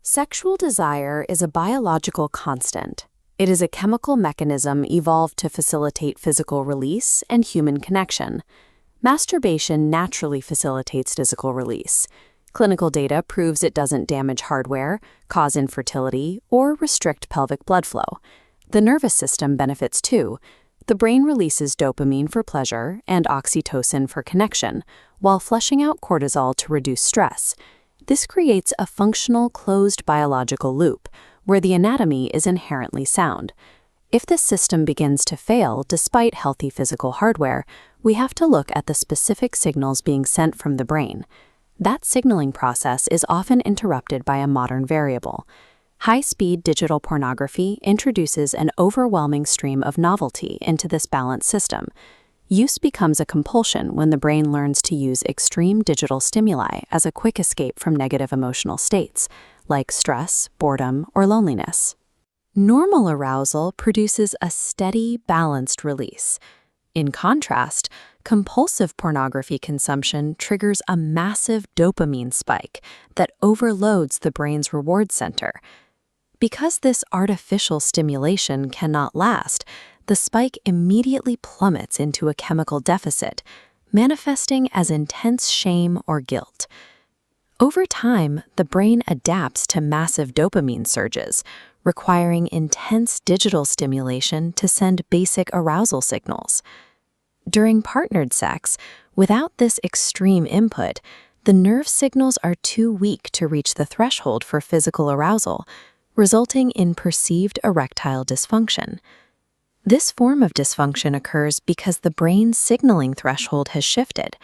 Sexual desire is a biological constant. It is a chemical mechanism evolved to facilitate physical release and human connection. Masturbation naturally facilitates physical release. Clinical data proves it doesn't damage hardware, cause infertility, or restrict pelvic blood flow. The nervous system benefits too. The brain releases dopamine for pleasure and oxytocin for connection, while flushing out cortisol to reduce stress. This creates a functional, closed biological loop, where the anatomy is inherently sound. If this system begins to fail despite healthy physical hardware, we have to look at the specific signals being sent from the brain. That signaling process is often interrupted by a modern variable. High-speed digital pornography introduces an overwhelming stream of novelty into this balanced system. Use becomes a compulsion when the brain learns to use extreme digital stimuli as a quick escape from negative emotional states, like stress, boredom, or loneliness. Normal arousal produces a steady, balanced release. In contrast, compulsive pornography consumption triggers a massive dopamine spike that overloads the brain's reward center. Because this artificial stimulation cannot last, the spike immediately plummets into a chemical deficit, manifesting as intense shame or guilt. Over time, the brain adapts to massive dopamine surges, requiring intense digital stimulation to send basic arousal signals. During partnered sex, without this extreme input, the nerve signals are too weak to reach the threshold for physical arousal, resulting in perceived erectile dysfunction. This form of dysfunction occurs because the brain's signaling threshold has shifted.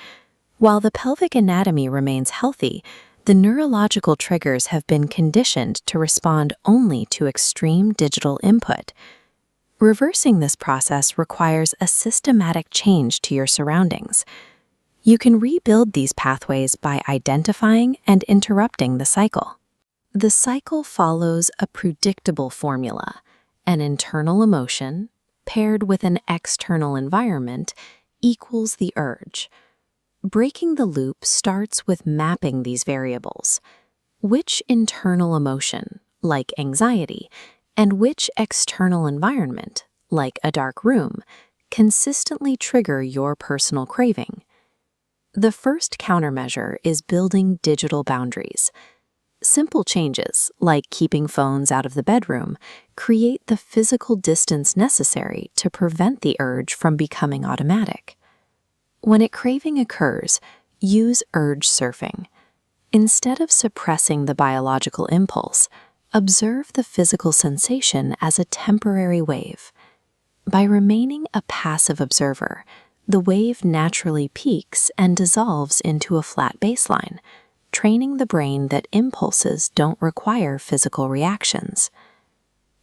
While the pelvic anatomy remains healthy, the neurological triggers have been conditioned to respond only to extreme digital input. Reversing this process requires a systematic change to your surroundings. You can rebuild these pathways by identifying and interrupting the cycle. The cycle follows a predictable formula: an internal emotion paired with an external environment equals the urge. Breaking the loop starts with mapping these variables. Which internal emotion, like anxiety, and which external environment, like a dark room, consistently trigger your personal craving? The first countermeasure is building digital boundaries. Simple changes, like keeping phones out of the bedroom, create the physical distance necessary to prevent the urge from becoming automatic. When a craving occurs, use urge surfing. Instead of suppressing the biological impulse, observe the physical sensation as a temporary wave. By remaining a passive observer, the wave naturally peaks and dissolves into a flat baseline, training the brain that impulses don't require physical reactions.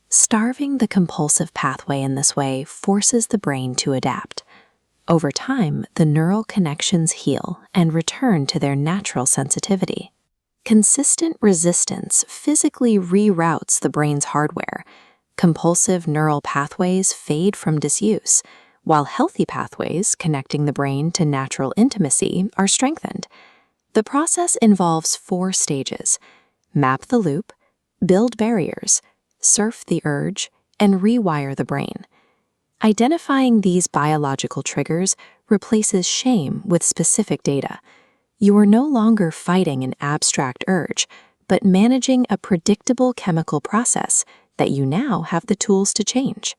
Starving the compulsive pathway in this way forces the brain to adapt. Over time, the neural connections heal and return to their natural sensitivity. Consistent resistance physically reroutes the brain's hardware. Compulsive neural pathways fade from disuse, while healthy pathways connecting the brain to natural intimacy are strengthened. The process involves 4 stages: map the loop, build barriers, surf the urge, and rewire the brain. Identifying these biological triggers replaces shame with specific data. You are no longer fighting an abstract urge, but managing a predictable chemical process that you now have the tools to change.